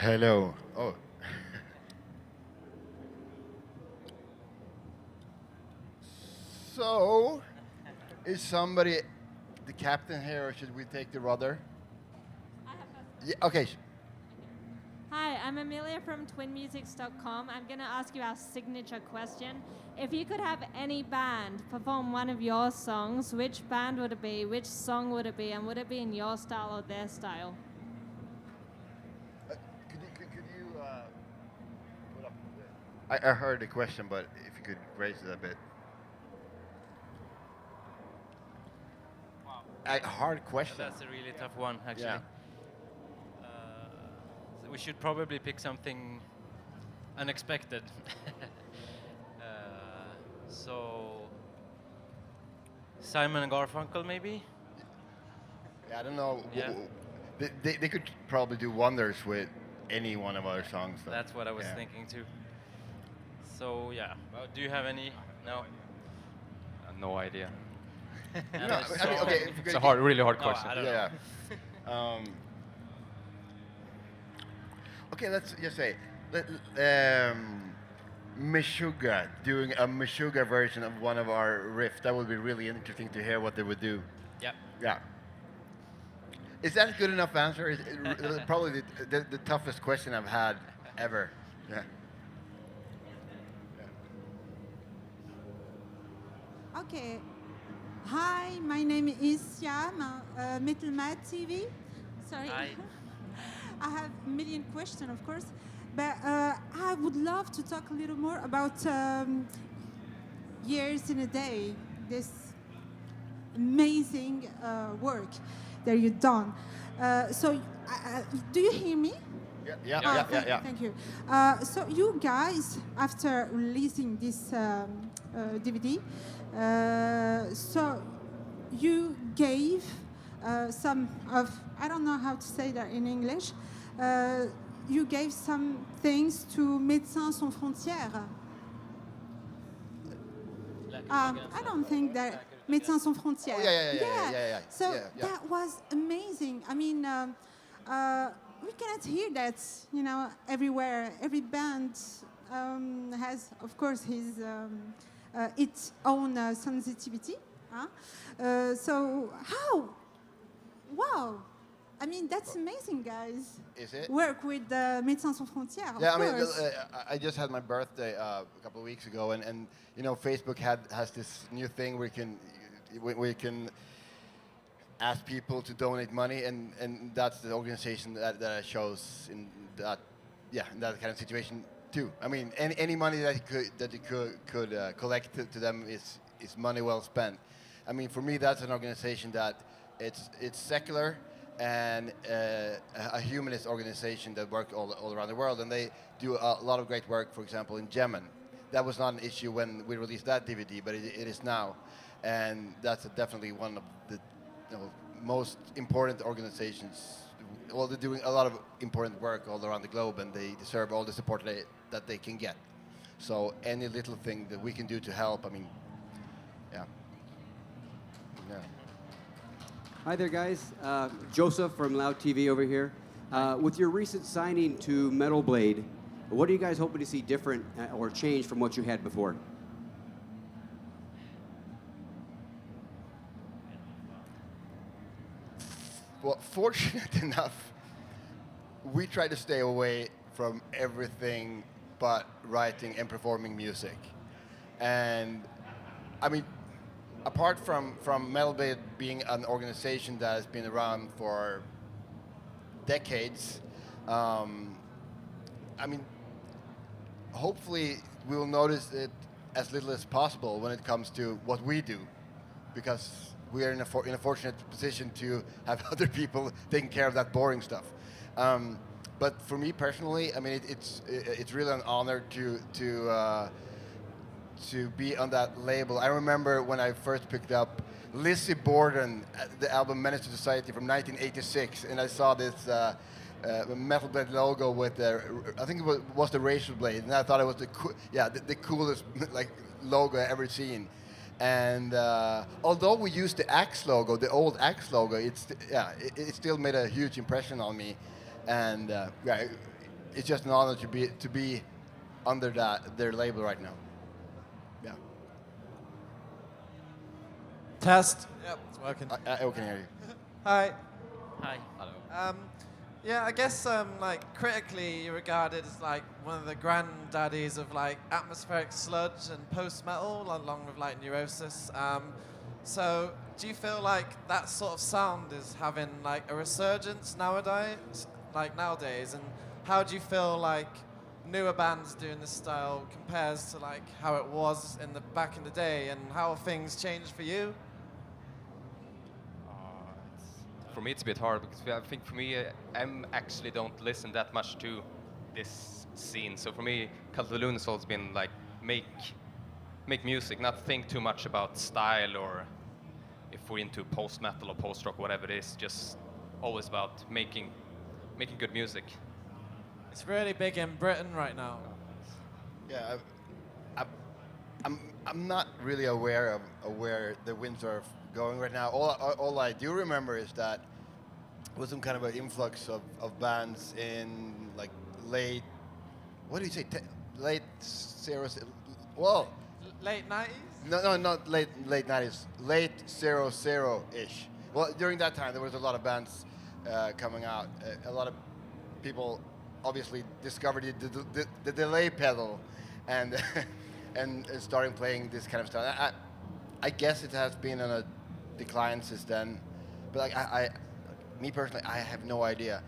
Hello. Oh, so is somebody the captain here, or should we take the rudder? Yeah. Okay. Hi, I'm Amelia from twinmusics.com. I'm going to ask you our signature question. If you could have any band perform one of your songs, which band would it be? Which song would it be? And would it be in your style or their style? Could you put up? I heard the question, but if you could raise it a bit. A hard question. That's a really tough one, actually. Yeah. So we should probably pick something unexpected. So Simon and Garfunkel, maybe? Yeah, I don't know. Yeah. They could probably do wonders with any one of our songs. Though. That's what I was Yeah. thinking too. So yeah, well, do you have any? No. No idea. And No, a I mean, song- okay. It's a hard, really hard No, question. I don't Yeah. Okay, let's just say, Meshuggah doing a Meshuggah version of one of our riffs. That would be really interesting to hear what they would do. Yeah. Yeah. Is that a good enough answer? Is it probably the toughest question I've had ever. Yeah. Okay. Hi, my name is Siam, Metal Mad TV. Sorry. Hi. I have a million questions, of course, but I would love to talk a little more about Years in a Day, this amazing work that you've done. Do you hear me? Yeah, yeah, Yeah. yeah, yeah. Thank you. So you guys, after releasing this DVD, so you gave some of, I don't know how to say that in English, you gave some things to Médecins Sans Frontières. I don't think that Médecins Sans Frontières. Oh, yeah. So Yeah, yeah. that was amazing. I mean, we cannot hear that, everywhere. Every band has, of course, its own sensitivity. So how? Wow. I mean, that's amazing, guys. Is it? Work with Médecins Sans Frontières, Yeah, of I mean, course. I just had my birthday a couple of weeks ago, and Facebook has this new thing where you can ask people to donate money, and that's the organization that I chose in that kind of situation too. I mean, any money that you could collect to them is money well spent. I mean, for me, that's an organization that it's secular and a humanist organization that work all around the world, and they do a lot of great work. For example, in Yemen, that was not an issue when we released that DVD, but it is now, and that's definitely one of the most important organizations. Well, they're doing a lot of important work all around the globe, and they deserve all the support that they can get. So any little thing that we can do to help, I mean, yeah. Hi there, guys. Joseph from Loud TV over here. With your recent signing to Metal Blade, what are you guys hoping to see different or change from what you had before? Well, fortunate enough, we try to stay away from everything but writing and performing music. And I mean, apart from Metal Blade being an organization that has been around for decades, I mean, hopefully we will notice it as little as possible when it comes to what we do, because we are in a fortunate position to have other people taking care of that boring stuff. But for me personally, I mean, it's really an honor to be on that label. I remember when I first picked up Lizzie Borden, the album Menace to Society from 1986, and I saw this Metal Blade logo with I think it was the Razor Blade, and I thought it was the coolest logo I ever seen. And although we used the Axe logo, the old Axe logo, it still made a huge impression on me. And it's just an honor to be under their label right now. Yeah. Test. Yep, it's working. I can hear you. Hi. Hi. Yeah, I guess like critically, you're regarded as like one of the granddaddies of like atmospheric sludge and post-metal, along with like Neurosis. So, do you feel like that sort of sound is having like a resurgence nowadays? And how do you feel like newer bands doing this style compares to like how it was in the back in the day, and how have things changed for you? For me, it's a bit hard because I think for me, I actually don't listen that much to this scene. So for me, Cult of the Lunar Soul's been like make music, not think too much about style or if we're into post metal or post rock, whatever it is. Just always about making good music. It's really big in Britain right now. Yeah, I'm not really aware of where the winds are going right now. All I do remember is that there was some kind of an influx of bands in like late, what do you say, late zeros? Well, Late 90s? no, not late 90s, late 00-ish. Well, during that time there was a lot of bands coming out. A lot of people obviously discovered the delay pedal and and starting playing this kind of stuff. I guess it has been on a decline since then, but like me personally, I have no idea.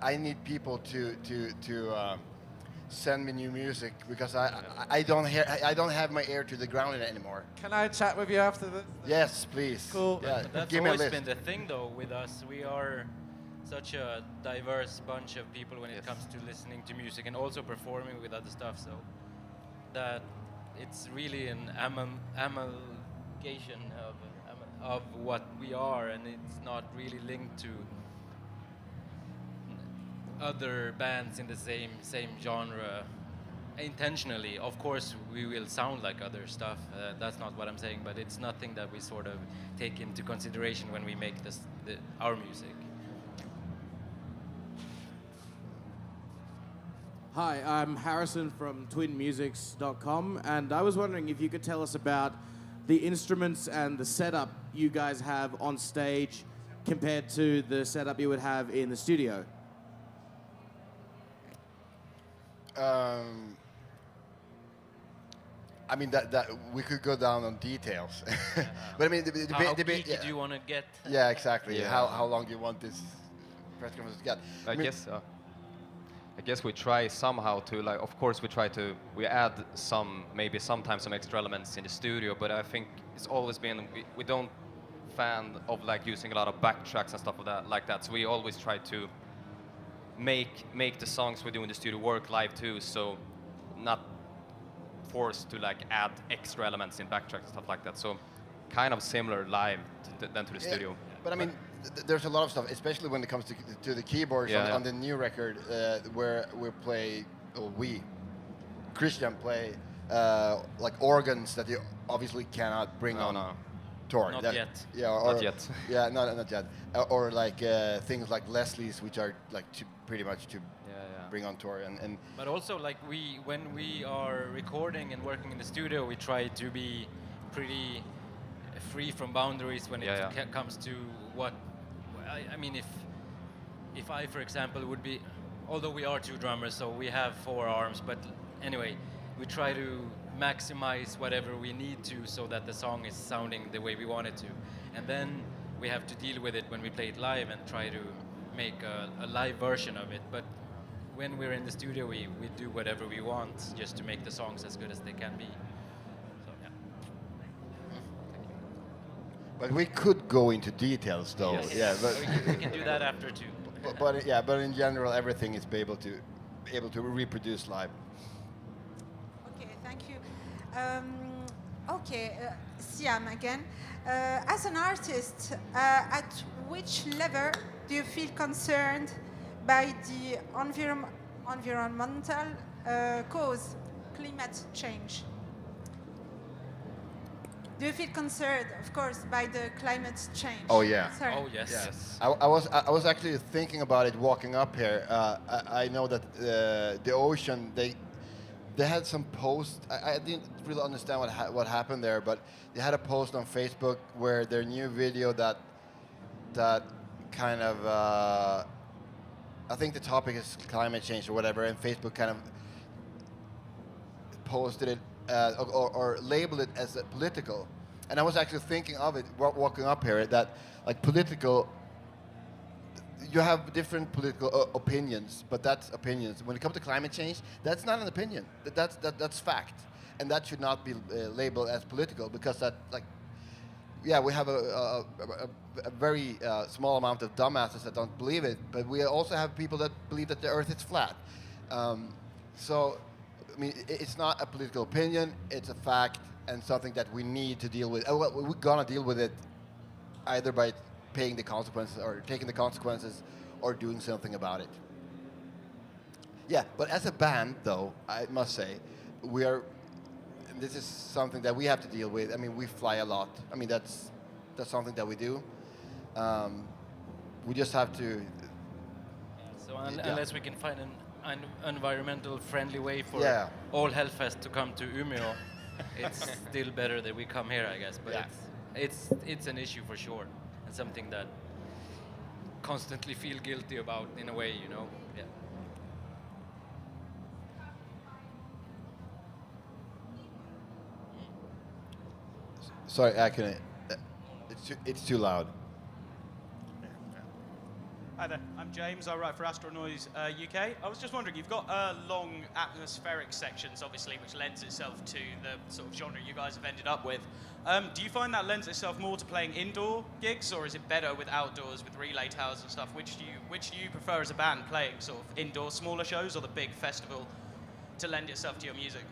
I need people to send me new music because I don't have my ear to the ground anymore. Can I chat with you after this? Yes, please. Cool. Yeah, That's give me a always list. been the thing, though, with us. We are such a diverse bunch of people when it comes to listening to music and also performing with other stuff. So that it's really an amalgamation of what we are, and it's not really linked to other bands in the same genre intentionally. Of course, we will sound like other stuff. That's not what I'm saying, but it's nothing that we sort of take into consideration when we make our music. Hi, I'm Harrison from twinmusics.com, and I was wondering if you could tell us about the instruments and the setup you guys have on stage compared to the setup you would have in the studio. I mean that we could go down on details, but I mean How geeky do you want to get? Yeah, exactly. Yeah. How long do you want this press conference to get? I guess we try somehow to like. Of course, we add sometimes some extra elements in the studio, but I think it's always been we don't fan of like using a lot of backtracks and stuff like that. So we always try to make the songs we do in the studio work live too. So not forced to like add extra elements in backtracks and stuff like that. So kind of similar live than to the studio. But I mean, there's a lot of stuff, especially when it comes to the keyboards on the new record, where Christian play like organs that you obviously cannot bring on tour. Not yet. Yeah, Not yet. Yeah, not yet. Or like things like Leslie's, which are like pretty much to bring on tour. And But also, like when we are recording and working in the studio, we try to be pretty free from boundaries when it comes to what. I mean, if I, for example, would be, although we are two drummers, so we have 4 arms, but anyway, we try to maximize whatever we need to so that the song is sounding the way we want it to. And then we have to deal with it when we play it live and try to make a live version of it. But when we're in the studio, we do whatever we want just to make the songs as good as they can be. So, yeah. but we could go into details, though. Yes. Yeah, but we can do that after too. but in general, everything is able to reproduce live. Okay, thank you. Siam again. As an artist, at which level do you feel concerned by the environmental cause, climate change? Do you feel concerned, of course, by the climate change? Oh yeah. Sorry. Oh yes. Yeah. Yes. I was actually thinking about it walking up here. I know that the ocean they had some post. I didn't really understand what happened there, but they had a post on Facebook where their new video that kind of I think the topic is climate change or whatever, and Facebook kind of posted it or labeled it as political. And I was actually thinking of it walking up here that like political. You have different political opinions, but that's opinions. When it comes to climate change, that's not an opinion. That's fact, and that should not be labeled as political because that like, yeah, we have a very small amount of dumbasses that don't believe it, but we also have people that believe that the Earth is flat. So, I mean, it's not a political opinion; it's a fact and something that we need to deal with. Well, we're gonna deal with it either by paying the consequences or taking the consequences or doing something about it. Yeah, but as a band, though, I must say, this is something that we have to deal with. I mean, we fly a lot. I mean, that's something that we do. We just have to... So unless we can find an environmental friendly way for Yeah. all Hellfest to come to Umeå, it's still better that we come here, I guess. But Yeah. it's an issue for sure. And something that constantly feel guilty about in a way, you know. Yeah. Sorry, I can... It's too loud. Hi there, I'm James. I write for Astronoise UK. I was just wondering, you've got long atmospheric sections, obviously, which lends itself to the sort of genre you guys have ended up with. Do you find that lends itself more to playing indoor gigs, or is it better with outdoors, with relay towers and stuff? Which do you prefer as a band, playing sort of indoor, smaller shows, or the big festival to lend itself to your music?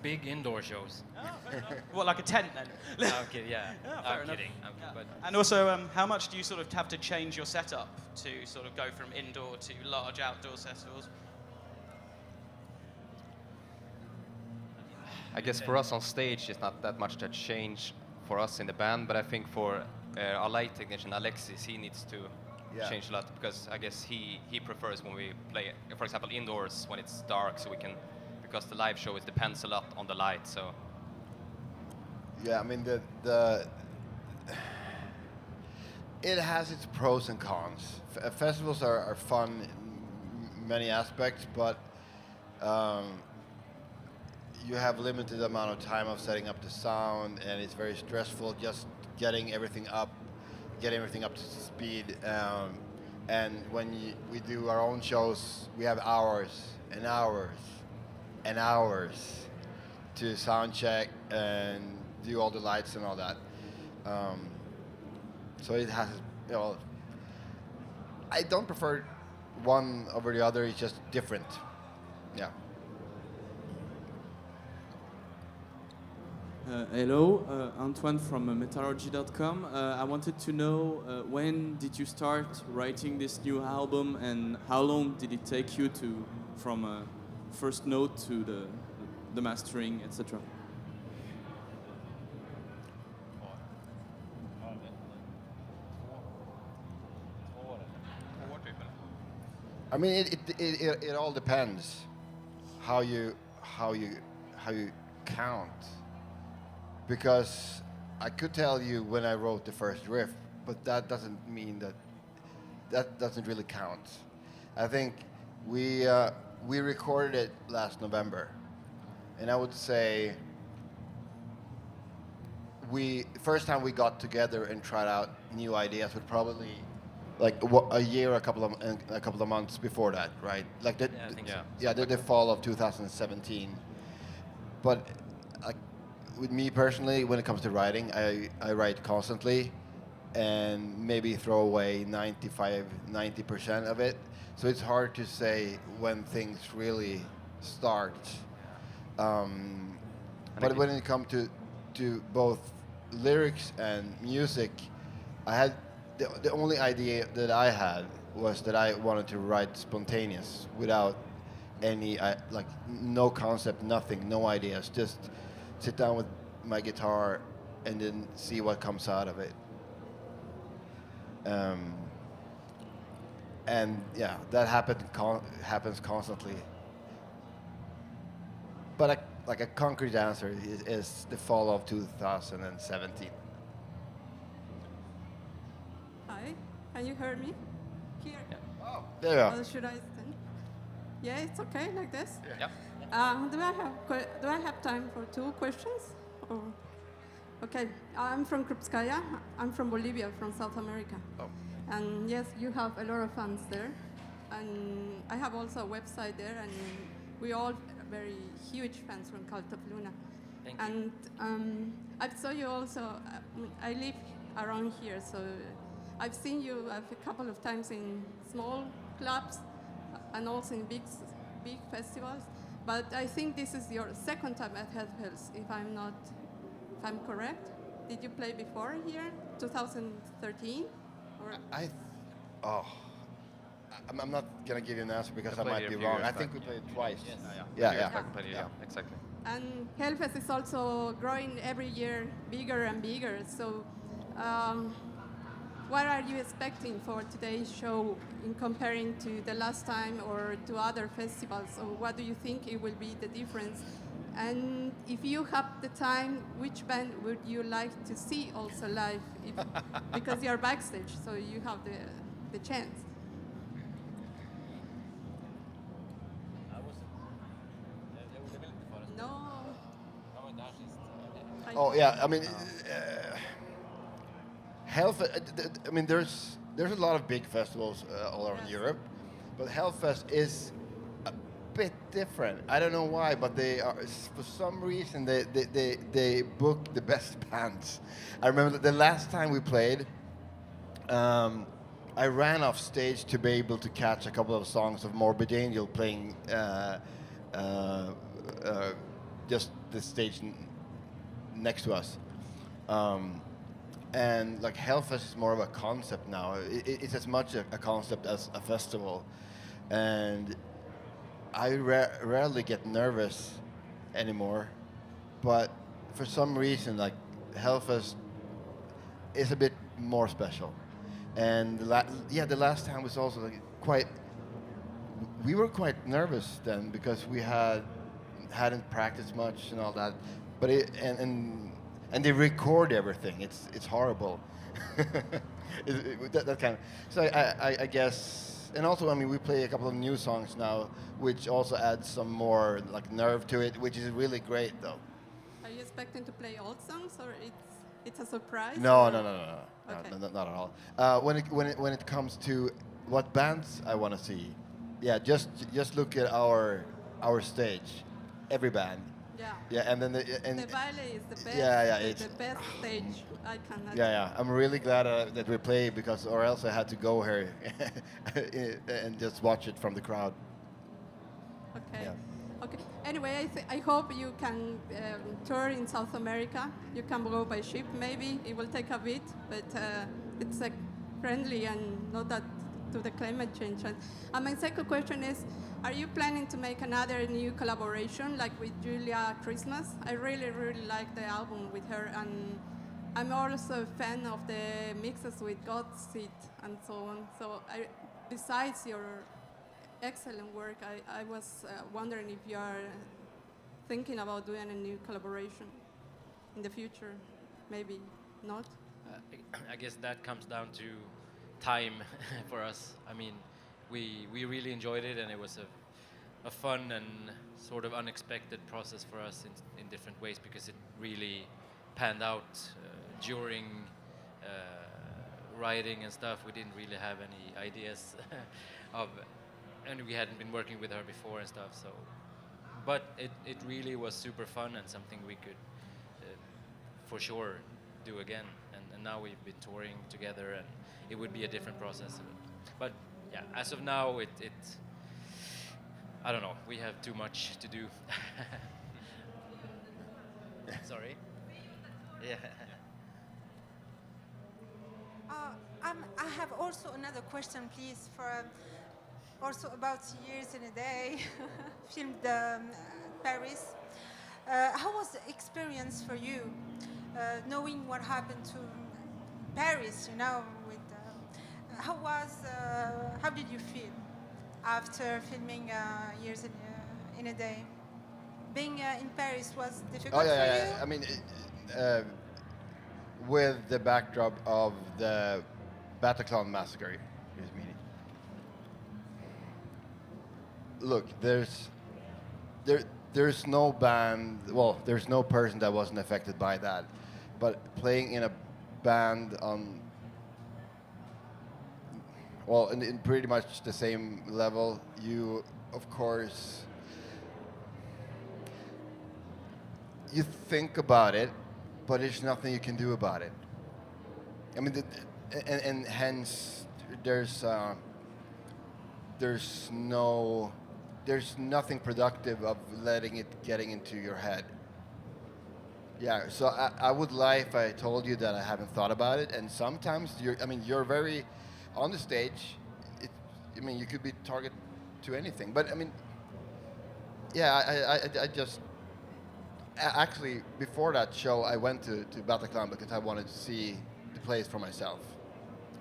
Big indoor shows. Oh, fair enough. What, like a tent then? Okay, yeah. Fair I'm enough. kidding. But And also, how much do you sort of have to change your setup to sort of go from indoor to large outdoor festivals? I guess for us on stage, it's not that much to change for us in the band, but I think for our light technician Alexis, he needs to change a lot because I guess he prefers when we play, for example, indoors when it's dark, so we can, because the live show it depends a lot on the light. So Yeah, I mean it has its pros and cons. Festivals are fun in many aspects, but you have limited amount of time of setting up the sound, and it's very stressful just getting everything up to speed. And when we do our own shows, we have hours and hours and hours to sound check and do all the lights and all that. So it has, you know, I don't prefer one over the other, it's just different. Yeah. Hello, Antoine from metallurgy.com. I wanted to know when did you start writing this new album, and how long did it take you to, from first note to the mastering, etc.? I mean, it all depends how you count. Because I could tell you when I wrote the first riff, but that doesn't mean that doesn't really count. I think we recorded it last November, and I would say first time we got together and tried out new ideas was probably like a year, a couple of months before that, right? Like the fall of 2017. But with me personally, when it comes to writing, I write constantly and maybe throw away 90% of it. So it's hard to say when things really start. But when it comes to both lyrics and music, I had the only idea that I had was that I wanted to write spontaneous without any no concept, nothing, no ideas, just sit down with my guitar and then see what comes out of it. And yeah, that happens constantly. But like a concrete answer is the fall of 2017. Hi, can you hear me? Here. Oh, there you are. Or should I stand? Yeah, it's okay like this. Yeah. Do I have time for 2 questions? Or okay, I'm from Krupskaya. I'm from Bolivia, from South America. Oh. And yes, you have a lot of fans there. And I have also a website there, and we all very huge fans from Cult of Luna. Thank you. And I saw you also. I live around here, so I've seen you a couple of times in small clubs and also in big festivals. But I think this is your second time at Hellfest, if I'm correct. Did you play before here, 2013? Or I'm not gonna give you an answer because I played might here be a few wrong. years I think back. we played twice. Yes. Yeah. Exactly. And Hellfest is also growing every year bigger and bigger. So, what are you expecting for today's show in comparing to the last time or to other festivals? Or what do you think it will be the difference? And if you have the time, which band would you like to see also live? Because you're backstage, so you have the chance. No. Oh yeah, I mean, Hellfest. I mean, there's a lot of big festivals all around Europe, but Hellfest is a bit different. I don't know why, but they are, for some reason they book the best bands. I remember the last time we played, I ran off stage to be able to catch a couple of songs of Morbid Angel playing just the stage next to us. And like Hellfest is more of a concept now. It's as much a concept as a festival. And I rarely get nervous anymore. But for some reason, like Hellfest is a bit more special. And the last time was also like we were quite nervous then because we hadn't practiced much and all that. But and they record everything. It's horrible. that kind of. So I guess, and also I mean we play a couple of new songs now, which also adds some more like nerve to it, which is really great though. Are you expecting to play old songs, or it's a surprise? No. Okay. No, not at all. When it comes to what bands I want to see, yeah, just look at our stage, every band. Yeah. Yeah, and then the Baile is the best. Yeah, it's the best stage I can. Yeah. I'm really glad that we play because, or else I had to go here and just watch it from the crowd. Okay. Yeah. Okay. Anyway, I hope you can tour in South America. You can go by ship, maybe. It will take a bit, but it's friendly and not that to the climate change. And my second question is, are you planning to make another new collaboration, like with Julia Christmas? I really, really like the album with her, and I'm also a fan of the mixes with Godseed and so on. So besides your excellent work, I was wondering if you are thinking about doing a new collaboration in the future. Maybe not. I guess that comes down to time for us. I mean, we really enjoyed it, and it was a fun and sort of unexpected process for us in different ways because it really panned out during writing and stuff. We didn't really have any ideas and we hadn't been working with her before and stuff. So, but it really was super fun and something we could for sure do again. And now we've been touring together, and it would be a different process. But yeah, as of now, it I don't know. We have too much to do. Sorry. Yeah. I have also another question, please, for also about Years in a Day, filmed Paris. How was the experience for you knowing what happened to Paris, you know, with how did you feel after filming Years in a Day? Being in Paris was difficult for you? I mean, with the backdrop of the Bataclan massacre. Look, there's no band. Well, there's no person that wasn't affected by that. But playing in a band on, well, in pretty much the same level, you, of course, you think about it, but there's nothing you can do about it. I mean, and hence there's nothing productive of letting it getting into your head. Yeah, so I would lie if I told you that I haven't thought about it. And sometimes you're very on the stage. You could be target to anything. But I mean, yeah, I just actually before that show I went to Bataclan because I wanted to see the place for myself,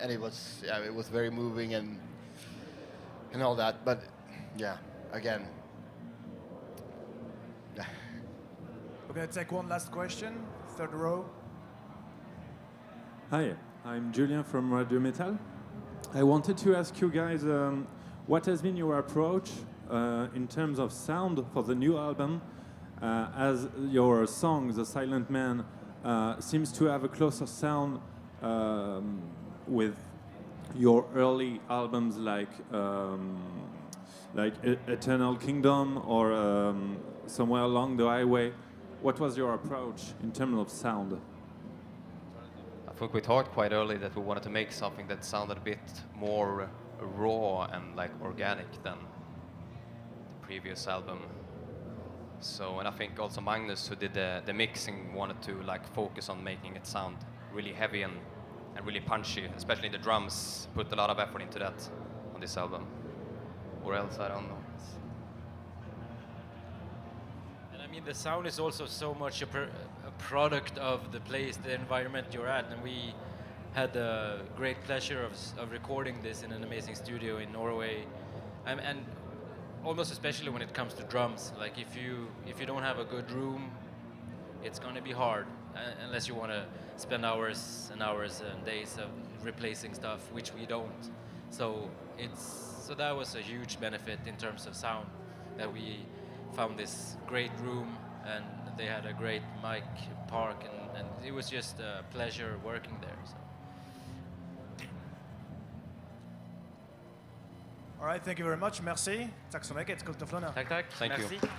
and it was very moving and all that. But yeah, again. We're going to take one last question, third row. Hi, I'm Julian from Radio Metal. I wanted to ask you guys, what has been your approach in terms of sound for the new album, as your song, The Silent Man, seems to have a closer sound with your early albums like Eternal Kingdom or Somewhere Along the Highway. What was your approach in terms of sound? I think we talked quite early that we wanted to make something that sounded a bit more raw and like organic than the previous album. So, and I think also Magnus, who did the mixing, wanted to like focus on making it sound really heavy and really punchy, especially the drums. Put a lot of effort into that on this album. Or else, I don't know. I mean, the sound is also so much a product of the place, the environment you're at, and we had the great pleasure of recording this in an amazing studio in Norway, and almost especially when it comes to drums. Like if you don't have a good room, it's gonna be hard unless you want to spend hours and hours and days of replacing stuff, which we don't. So that was a huge benefit in terms of sound, that we found this great room and they had a great mic park, and it was just a pleasure working there. So. All right, thank you very much. Merci. Tack så mycket. Kul att få lyssna. Tack. Thank Merci. you.